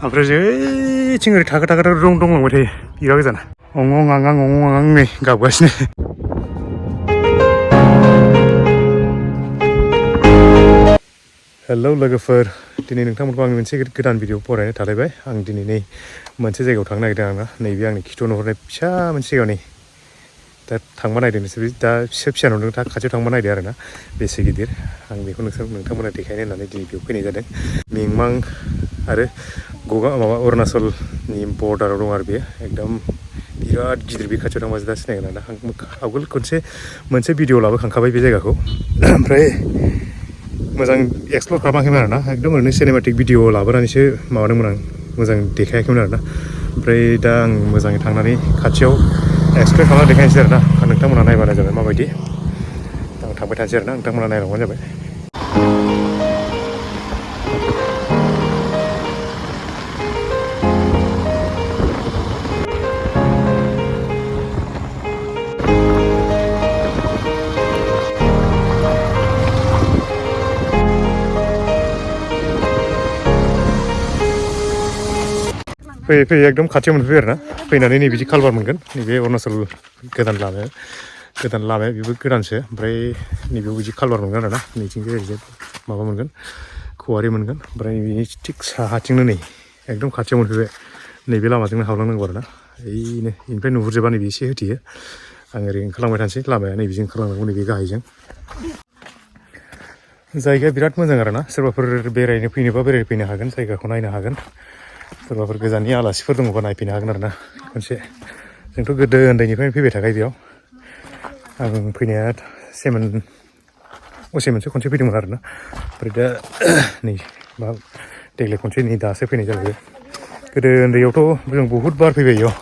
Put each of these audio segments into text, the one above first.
ओमफ्राय जों ओरै थाखो थाखो दंलांबाय थायो बिराद गोजान अंआं नै गाबगासिनो हेलौ लोगोफोर दिनै नोंथांमोनखौ आं मोनसे गोदान भिडिअ फरायनो थालायबाय आं दिनै नै मोनसे जायगायाव थांनो नागिरदों आरोना नैबे आंनि खिथुआव नुहुरनाय फिसा मोनसे जायगायाव नै दा थांबा नायदों नोंसोर दा फिसा नुदों दा खाथियाव थांबा नायदो आरोना बेसे गिदिर आं बेखौ नोंथांमोना देखायनो होननानै दिनै बेयाव फैनाय जादों मिंमां आरो माबा अरुणाचलनि बर्डाराव दं आरो बेयो एकदम बिराद गिदिर बे खाथियाव थांबासो दा सिनायगोन आं आवगोल खनसे मोनसे भिडिअ लाबोखांखाबाय बे जायगाखौ ओमफ्राय मोजां एक्सप्लर खालामाखैमोन आरोना एकदम ओरैनो सिनेमेटिक भिडिअ लाबोनानैसो माबादोंमोन आं मोजां देखायाखैमोन आरोना ओमफ्राय दा आं मोजाङै थांनानै खाथियाव एक्सप्लेन खालामना देखायनोसै आरोना नोंथांमोना नायबानो जाबाय माबायदि आं थांबाय थानोसै आरोना नोंथांमोना नायलांबानो जाबाय फैयै एकदम खाथियाव मोनफैबाय आरोना फैनानै नै बिदि कालभार मोनगोन नैबे अरुणाचल गोदान लामाया बेबो गोदानसो ओमफ्राय नैबेयाव बिदि कालभार मोनगोन आरोना नैथिंजाय ओरैजाय माबा मोनगोन खुवारि मोनगोन ओमफ्राय बिनि थिग साहाथिंनो नै एकदम खाथियाव मोनफैबाय नैबे लामाजोंनो हाबलांनांगौ आरोना ओइनो बेनिफ्राय नुहुरजोबा नैबे एसे होथेयो आं ओरै ओंखारलांबाय थानोसै लामाया नैबेजों ओंखारलांनांगौ नैबे गाहायजों जायगाया बिराद मोजां आरोना सोरबाफोर बेरायनो फैनोबा बेरायफैनो हागोन जायगाखौ नायनो हागोन सोरबाफोर गोजाननि आलासिफोर दङबा नायफैनो हागोन आरोना खनसे जोंथ' गोदो उन्दैनिफ्रायनो फैबाय थाखायो बेयाव आं फैनाया असेमोनसो खनसे फैदोंमोन आरोना ओमफ्राय दा नै मा देग्लाय खनसे नै दासो फैनाय जाबाय गोदो उन्दैयावथ' जों बहुद बार फैबाय बेयाव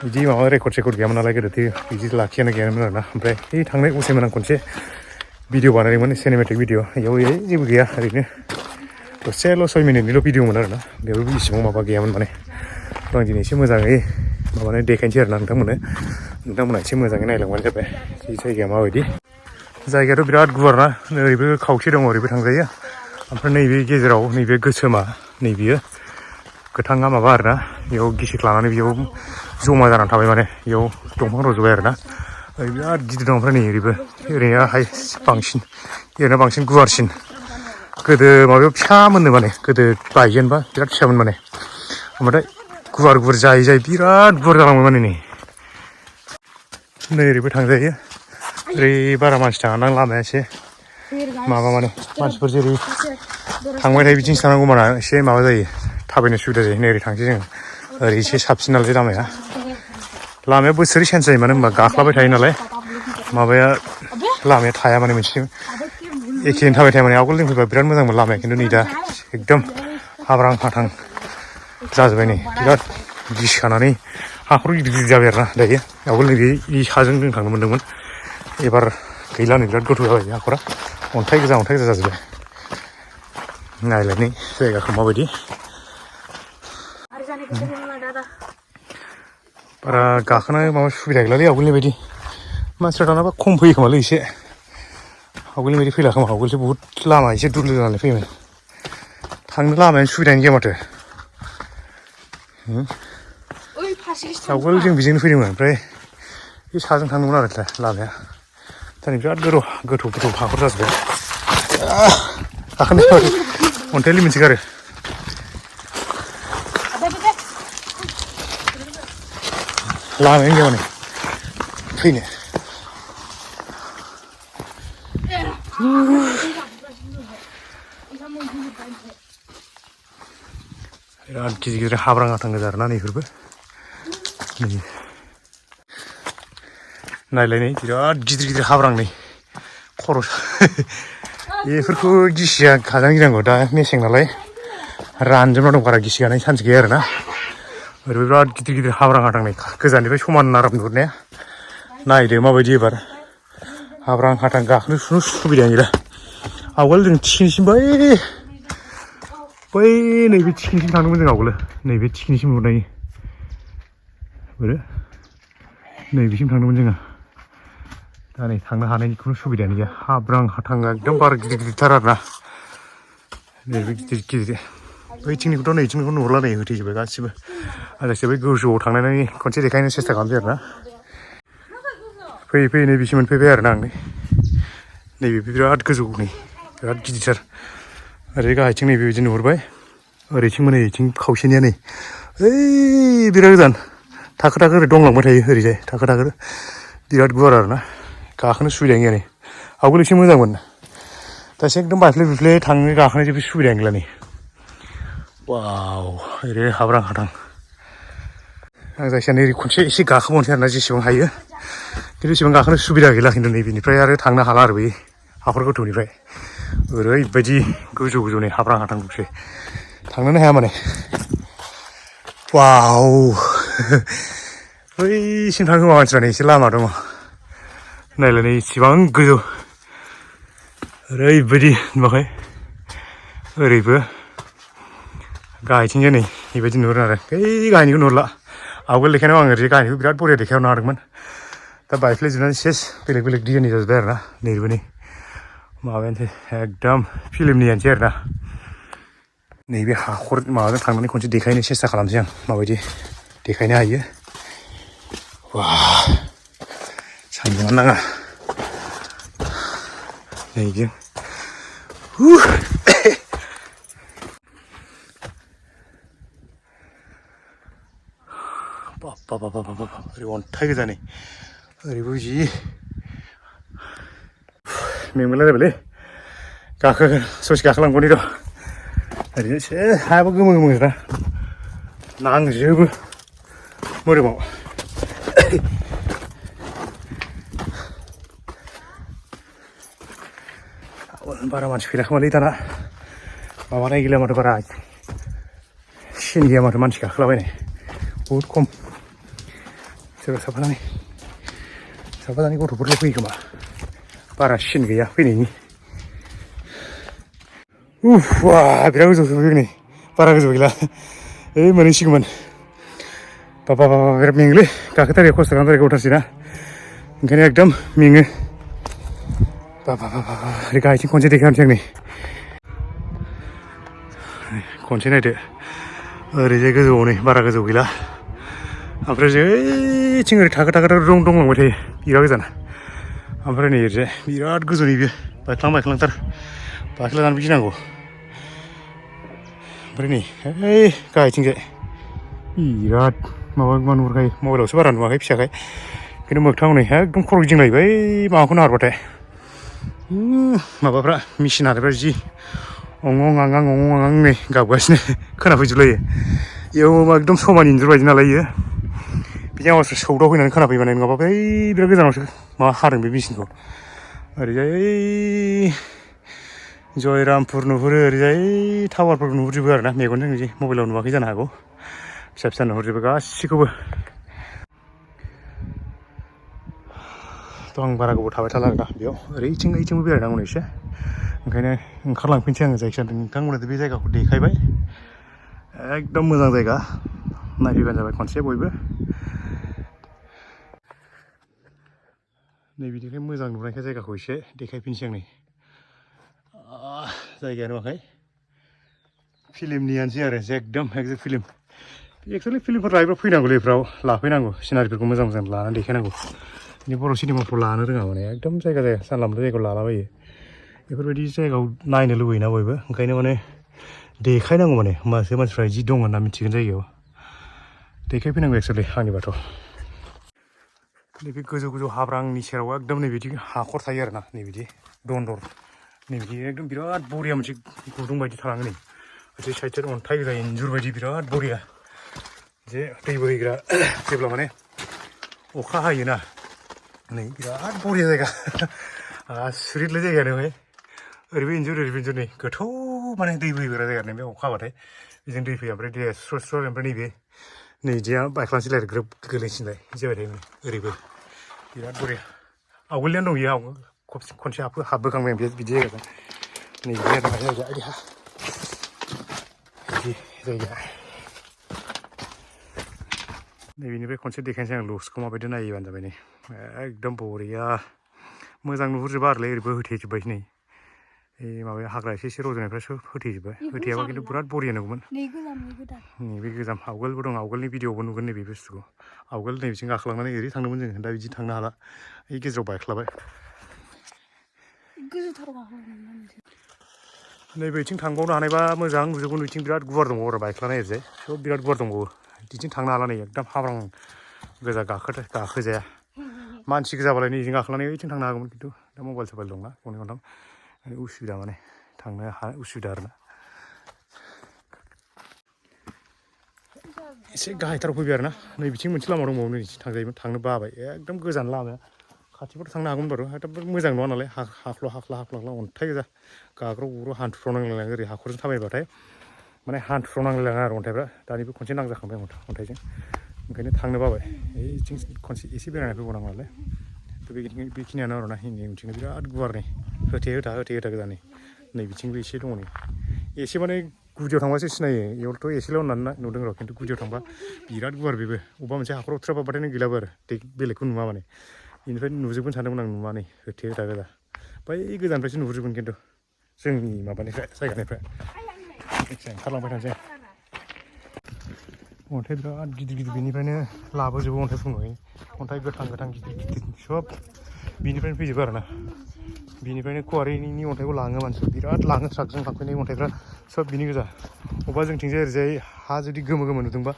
बिदि माबा रेकर्ड गैयामोन नालाय गोदोथ' बिदि लाखियानो गैयामोन आरोना ओमफ्राय बे थांनाय असेमोन आं खनसे भिडिअ बानायदोंमोन सिनेमेटिक भिडिअ बेयाव जेबो गैया ओरैनो दसेल' 6 मिनिटनिल' भिडिअमोन आरोना बेयावबो इसेबां माबा गैयामोन माने आं दिनै एसे मोजाङै माबानानै देखायनोसै आरोना नोंथांमोना एसे मोजाङै नायलांबानो जाबाय बे जायगाया माबायदि जायगायाथ' बिराद गुवार ना ओरैबो खावसे दङ ओरैबो थांजायो ओमफ्राय नैबे गेजेराव नैबे गोसोमा नैबेयो गोथाङा माबा आरोना बेयाव गिसिख लानानै बेयाव जमा जानानै थाबाय माने बेयाव दंफां रज'बाय आरोना बिराद गिदिर दं ओमफ्राय नै ओरैबो ओरैनोहाय बांसिन गुवारसिन गोदो माबायाव फिसामोननो माने गोदो बायजेनबा बिराद फिसामोन माने ओमफ्राय गुवार जायै बिराद गुवार जालांबाय माने नै ओरैबो थांजायो ओरै बारा मानसि थाङा लामाया एसे माबा माने मानसिफोर जेरै थांबाय थायो बिथिंसो थांनांगौ माना एसे माबा जायो थाबायनो सुबिदा जायो नै ओरै थांसै जों ओरै एसे साबसिन नालाय लामाया बोसोरै चेन्ज जायो मानो होनबा गाख्लाबाय थायो नालाय लामाया थाया माने मोनसे एखेयैनो थाबाय थाया माने आवगोल जों फैबा बिराद मोजांमोन लामाया खिन्थु नै दा एकदम हाब्रां फाथां जाजोब्बाय नै बिराद गिसिखानानै हाखर गिदिर जाबाय आरोना दायो आवगोल नैबे साजों जों थांनो मोन्दोंमोन एबार गैला नै बिराद गोथौ जाबाय हाखरा अन्थाइ गोजा जाजोब्बाय नायलाय जायगाखौ माबायदि बारा गाखोनो माबा सुबिदा गैलालै आवगोलनि बायदि मानसिफ्रा दानाबा खम फैयो खोमालै एसे आवगोलनि बायदि फैला खोमा आवगोलसो बहुद लामा एसे दुरबल जानानै फैयोमोन थांनो लामायानो सुबिदायानो गैया माथो आवगोल जों बेजोंनो फैदोंमोन ओमफ्राय बे साजों थांदोंमोन आरो लामाया दा नै बिराद गोथौ हाखर जाजोब्बाय गाखोनो अन्थाइया लिमोनसोगारो लामायानो गैया माने फैनो बिराद गिदिर हाब्रां हाथां गोजा आरोना नैफोरबो नायलाय बिराद गिदिर हाब्रां नै खर' बेफोरखौ गिसिया खाजानो गिनांगौ दा मेसें नालाय रानजोबना दं बारा गिसि गानायनि चान्स गैया आरोना ओरैबो बिराद गिदिर हाब्रां हाथां नै गोजाननिफ्राय समान आराम नुहुरनाया नायदो माबायदि एबार हाब्रां हाथां गाखोनो सुबिदायानो गैला आवगोल जों थिखिनिसिम बै नैबे थिखिनिसिम थांदोंमोन जों आवगोलो नैबे थिखिनिसिम नुहुरनाय नैबेसिम थांदोंमोन जोङो दा नै थांनो हानायनि खुनु सुबिदायानो गैया हाब्रां हाथां एकदम बार गिदिरथार आरोना नैबे गिदिर बैथिंनिखौथ' नैथिंनिखौ नुहुरला नै होथेजोब्बाय गासिबो आं जायखिजाया बै गोजौआव थांनानै खनसे देखायनो सेस्था खालामसै आरो ना फैयै फैयै नैबेसिम मोनफैबाय आरो ना आं नैबे बिराद गोजौ नै बिराद गिदिरथार ओरै गाहायथिं नैबे बिदि नुहुरबाय ओरैथिंबो नैथिं खावसेनिया नै ओइ बिराद गोजान थाखो थाखो ओरै दंलांबाय थायो ओरैजाय थाखो थाखो बिराद गुवार आरो ना गाखोनो सुबिदायानो गैया नै आवगोल एसे मोजांमोन दासो एकदम बायफ्ले बुफ्ले थांनो गाखोनो जेबो सुबिदायानो गैला नै वाव ओरै हाब्रां हाथां आं जायखिजाया नै खनसे एसे गाखोबावनोसै आरोना जेसेबां हायो खिन्थु एसेबां गाखोनो सुबिदा गैला खिन्थु नैबेनिफ्राय आरो थांनो हाला आरो बै हाखर गोथौनिफ्राय ओरैबायदि गोजौ गोजौ नै हाब्रां हाथां दंसै थांनोनो हाया माने वाव बैसिम थाङो खोमा मानसिफ्रा नै एसे लामा दङ नायलाय नै इसिबां गोजौ ओरैबायदि नुवाखै ओरैबो गाहायथिंजाय नै बेबायदि नुहुरो आरो बै गाहायनिखौ नुहुरला आवगोल देखायनायाव आं ओरै गाहायनिखौ बिराद बरिया देखायहरनो हादोंमोन दा बायफ्लेजोबनानै सेस बेलेग बेलेग डिजाइननि जाजोब्बाय आरो ना नैबो नै माबायानोसै एकदम फिल्मनियानोसै आरो ना नैबे हाखर माबाजों थांनानै खनसे देखायनो सेस्था खालामसै आं माबायदि देखायनो हायो वा सान्दुङानो नाङा नैजों बाबा ओरै अन्थाइ गोजा नै ओरैबो जि मेंबोलाय जाबायलै ससे गाखोलांबावनि र' ओरैनो एसे हायाबो गोमो गोमोना नांजोबो मोदोमाव बारा मानसि फैलाखोमालै दाना माबानाय गैला माथो बारा सिन गैया माथो मानसि गाखोलाबायनाय बहुद खम सोरबा साफा सानै गथ'फोरल' फैयो खोमा बारा सिन गैया फैनायनि वा बिराद गोजौ सौफैबाय नै बारा गोजौ गैला ओइ मोनहैसिगौमोन बाबा बिराद मेङोलै गाखोथारै खस्थ' खालामथारै गोबावथारसै ना ओंखायनो एकदम मेङो बाबा ओरै गाहायथिं खनसे देखायहरनोसै आं नै खनसे नायदो ओरैजाय गोजौआव नै बारा गोजौ गैला ओमफ्राय ओइथिं ओरै थाखो थाखो दंलांबाय थायो बिराद गोजान ओमफ्राय नै ओरैजाय बिराद गोजौ नैबे बायख्लांथार बायख्लानानै गिनांगौ ओमफ्राय नै ओइ गाहायथिंजाय बिराद माबा नुहुरखायो मबाइलावसो बारा नुवाखै फिसाखाय खिन्थु मोगथाङाव नै एकदम खर' गिदिंलायो बै माबाखौ नाहरबाथाय माबाफ्रा मेचिन हानायफ्रा जि अंं आं नै गाबगासिनो खोनाफैजोबलायो बेयाव एकदम समान इन्जुर बायदि नालाय इयो बेजों आवाजफ्रा सौदाव फैनानै खोनाफैयो माने नङाबा बै बिराद गोजानावसो माबा हादों बे मेचिनखौ ओरैजाय जयरामपुर नुहुरो ओरैजाय टावारफोरखौ नुहुरजोबो आरो ना मेगनजों बिदि मबाइलाव नुवाखै जानो हागौ फिसा फिसा नुहुरजोबो गासिखौबो थ' आं बारा गोबाव थाबाय थाला आरो दा बेयाव ओरैथिंबो बेरायनांगौ एसे ओंखायनो ओंखारलांफिनसै आङो जायखिजाया नोंथांमोननो बे जायगाखौ देखायबाय एकदम मोजां जायगा नायफैबानो जाबाय खनसे बयबो नै बिदिखाय मोजां नुनायखाय जायगाखौ एसे देखायफिनसै आं नै जायगाया नुवाखै फिल्मनियानोसै आरो एकदम एक्जेक्ट फिल्म एक्सुवेलि फिल्मफोर लायोब्ला फैनांगौलै बेफ्राव लाफैनांगौ सिनारिफोरखौ मोजां मोजां लानानै देखायनांगौ बे बर' सिनेमाफ्राव लानो रोङा माने एकदम जायगा जानला मोनला जायगायाव लालाबायो बेफोरबायदि जायगायाव नायनो लुबैयोना बयबो ओंखायनो माने देखायनांगौ माने होमबासो मानसिफ्रा जि दं होनना मिथिगोन जायगायाव देखायफैनांगौ एक्सुवेलि आंनिबाथ' नैबे गोजौ गोजौ हाब्रांनि सेराव एकदम नैबिदि हाखर थायो आरो ना नैबिदि दन्दर नैबिदि एकदम बिराद बरिया मोनसे गुदुं बायदि थालाङो नै ओरै साइड अन्थाइ गोजा इन्जुर बायदि बिराद बरिया जे दै बोहैग्रा जेब्ला माने अखा हायोना नै बिराद बरिया जायगा आसुरितलै जायगायानो बे ओरैबो इन्जुर नै गोथौ माने दै बोहैग्रा जायगा बे अखा हाबाथाय बेजों दै फैया ओमफ्राय दैया स्र' ओमफ्राय नैबे नैदिया बायख्लांसैलाय ग्रोब गोग्लैसिनबाय जाबाय थायो ओरैबो बिराद बरिया आवगोलनियानो दं बेयो खनसे हाबबोखांबाय आं बिदि जायगाजों नैबे आरो जायगाया बिदि जायगा नैबेनिफ्राय खनसे देखायनोसै आं लुक्सखौ माबायदि नायोबानो जाबाय नै एकदम बरिया मोजां नुहुरजोबा आरोलै ओरैबो होथेजोब्बाय नै माबाया हाग्रा एसे रज'नायफ्रा होथेजोब्बाय होथेयाबा खिन्थु बिराद बरिया नुगौमोन नैबे गोजाम आवगोलबो दं आवगोलनि भिडिअ'आवबो नुगोन नैबे बुस्थुखौ आवगोल नैबिथिं गाखोलांनानै ओरै थांदोंमोन जों दा बिदि थांनो हाला बे गेजेराव बायख्लाबाय नैबेथिं थांबावनो हानायबा मोजां नुजोबगौ नैथिं बिराद गुवार दंबावो आरो बायख्लानाय ओरैजाय सब बिराद गुवार दंबावो बिथिं थांनो हाला नै एकदम हाब्रां गोजा गाखोजाया मानसि गोजाबालाय नैजों गाखोनानै ओइथिं थांनो हागौमोन खिन्थु दा मबाइल सबाइल दंना गंनै गंथाम उसुबिदा माने थांनो उसुबिदा आरोना एसे गाहायथाराव फैबाय आरोना नै बिथिं मोनसे लामा दंबावो नैथिं थांजायोमोन थांनो बाबाय एकदम गोजान लामाया खाथिफोर थांनो हागौमोन बारु एकदम मोजां नङा नालाय हाख्ल' हाख्ला अन्थाइ गोजा गाग्राव गुग्राव हान्थुफ्राव नांलायलाङो ओरै हाखरजों थाबायबाथाय माने हान्थुफ्राव नांलायलाङो आरो अन्थाइफ्रा दानिबो खनसे नांजाखांबाय अन्थाइजों ओंखायनो थांनो बाबाय ओइथिं खनसे एसे बेरायना फैबावनांगौ नालाय थ' बेखिनियानो आरोना उनथिंनो बिराद गुवार नै होथे होथा गोजा नै बिथिंबो एसे दङ नै एसे माने गुदियाव थांबासो सिनायो इयावथ' एसेल' होननानै नुदों र' खिन्थु गुदियाव थांबा बिराद गुवार बेबो अबेबा मोनसे हाखराव थ्राबाबाथाय नों गैलाबो आरो बेलेगखौ नुवा माने बेनिफ्राय नुजोबगोन सानदोंमोन आं नुवा नै होथे होथा गोजा बै गोजाननिफ्रायसो नुहुरजोबगोन खिन्थु जोंनि माबानिफ्राय जायगानिफ्राय ओंखारलांबाय थानोसै अन्थाइ बिराद गिदिर बेनिफ्रायनो लाबोजोबो अन्थाइफोरखौ अन्थाइ गोथां गिदिर सब बिनिफ्रायनो फैजोबो आरोना बिनिफ्रायनो कुवारिनि अन्थाइखौ लाङो मानसिफोर बिराद लाङो ट्राकजों लांफैनाय अन्थाइफ्रा सब बिनि गोजा अबेबा जोंथिंजाय ओरैजाय हा जुदि गोमो नुदोंबा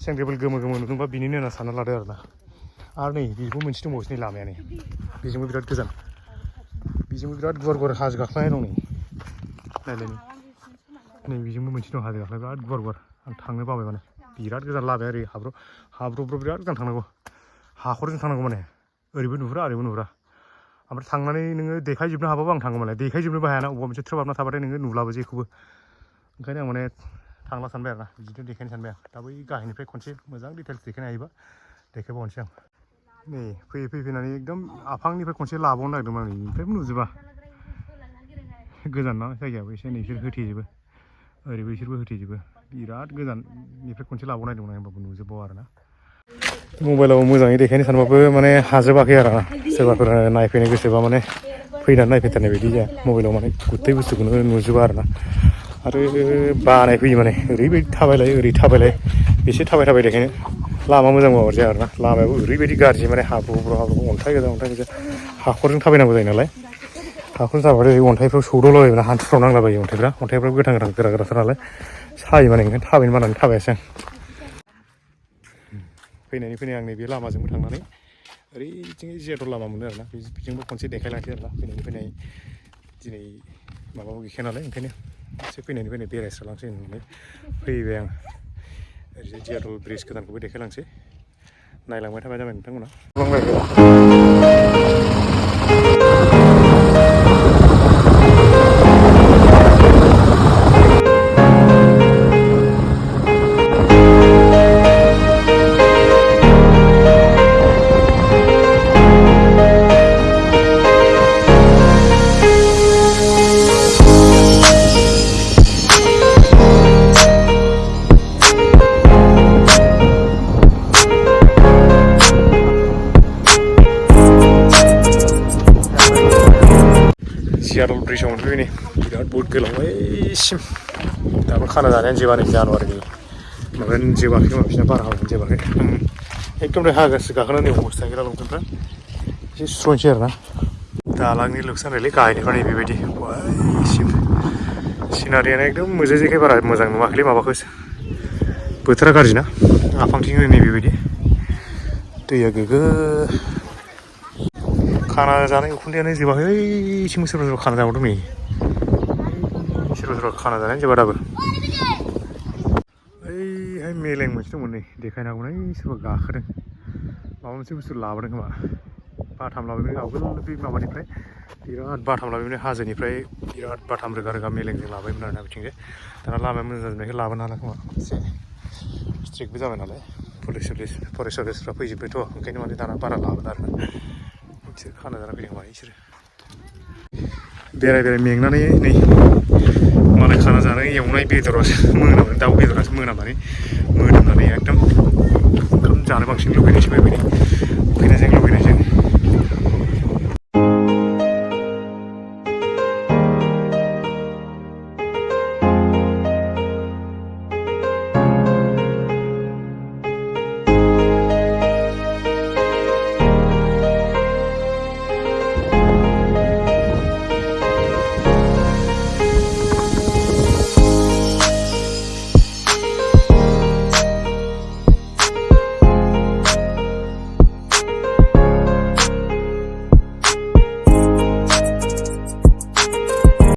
सेंग्रेबोल गोमो नुदोंबा बिनिनो होनना सानना लादो आरोना आरो नै बेबो मोनसे दंबावोसो नै लामाया नै बेजोंबो बिराद गोजान बेजोंबो बिराद गुवार हाजो गाख्लायनाय दं नै नायलाय नै बेजोंबो मोनसे दं हाजो गाख्लाय बिराद गुवार आं थांनो बाबाय माने बिराद गोजान लामाया ओरै हाब्रुफ्राव बिराद गोजान थांनांगौ हाखरजों थांनांगौ माने ओरैबो नुहुरा ओरैबो नुहुरा ओमफ्राय थांनानै नोङो देखायजोबनो हाबाबो आं थांगौ माने देखायजोबनोबो हायाना अबेबा मोनसे थ्रोब हाबना थाबाथाय नोङो नुलाबो जेखौबो ओंखायनो आं माने थांला सानबाय आरोना बिदिनो देखायनो सानबाय आं दा बै गाहायनिफ्राय खनसे मोजां डिटेल्स देखायनो हायोबा देखायबावनोसै आं नै फैनानै एकदम आफांनिफ्राय खनसे लाबावनो नागिरदोंमोन आं बेनिफ्रायबो नुजोबा गोजान ना जायगायाबो एसे नै बिसोर होथेजोबो ओरैबो बिसोरबो होथेजोबो बिराद गोजाननिफ्राय खनसे लाबावनो नागिरदोंमोन आं होमबाबो नुजोबबावा आरोना मबाइलाव मोजाङै देखायनो सानबाबो माने हाजोबाखै आरो सोरबाफोर नायफैनो गोसोबा माने फैनानै नायफैथारनाय बायदि जाया मबाइलाव माने गुथै बुस्थुखौनो नुजोबा आरोना आरो बानाय फैयो माने ओरैबायदि थाबायलाय बेसे थाबाय देखायनो लामा मोजांबा अरजाया आरोना लामायाबो ओरैबायदि गाज्रि माने हाब्रु अन्थाइ गोजा हाखरजों थाबायनांगौ जायो नालाय हाखरजों थाबाथाय अन्थाइफ्राव सौदावलाबायोना हान्थुफ्राव नांलाबायो अन्थाइफ्राबो गोथां गोराथार नालाय सायो माने ओंखायनो थाबायनो बानानै थाबायासै आं फैनाय आं नैबे लामाजोंबो थांनानै ओरैथिं जियाथर लामा मोनो आरोना बेजोंबो खनसे देखायलांसै आरोना फैनाय दिनै माबाबो गैखाया नालाय ओंखायनो एसे फैनाय बेरायस्रालांसै होननानै फैबाय आं ओरैजाय जियाथर ब्रिज गोदानखौबो देखायलांसै नायलांबाय थाबाय जाबाय नोंथांमोना जियाथर ब्रिजआव मोनफैबाय नै बिराद बहुत गोलावैसिम दाबो खाना जानायानो जोबा नै जानुवारिनि माबायानो जोबाखै खोमा बिसोरना बारहावायानो जोबाखै एकदमबारे हाजारसो गाखोनानै अबस्था गैला लंपेन्टफ्रा एसे सुस्र'नोसै आरोना दालांनि लुकसान नायलै गाहायनिफ्राय नै बेबायदि बैसिम सिनारियानो एकदम मोजांखाय बारा मोजां नुवाखैलै माबाखौ बोथोरा गाज्रि ना आफांथिं नै बेबायदि दैया गोग्गो खाना जानाय उखुन्दैयानो जोबाखै ओइसिम सोरबा खाना जाबावदों नै सोरबा खाना जानायानो जोबा दाबो ओइहाय मेलें मोनसे दंमोन नै देखायनो हागौमोन ओइ सोरबा गाखोदों माबा मोनसे बुस्थु लाबोदों खोमा बाथाम लाबोदों आवगोल बे माबानिफ्राय बिराद बाथाम लाबोयोमोन हाजोनिफ्राय बिराद बाथाम रोगा मेलेंजों लाबोयोमोन आरोना बिथिंजाय दाना लामाया मोजां जाजोबनायखाय लाबोनो हाला खोमा एसे स्ट्रिक्टबो जाबाय नालाय फरेस्ट सार्भिसफ्रा फैजोब्बायथ' ओंखायनो माने दाना बारा लाबोला आरोना बिसोर खाना जाना फैदों खोमा बिसोरो बेराय मेंनानै नै मालाय खाना जानाय एवनाय बेदरासो मोनामनानै दाउ बेदरासो मोनामनानै मोदोमनानै एकदम ओंखाम जानो बांसिन लुबैनायसो फैबाय फैनायजों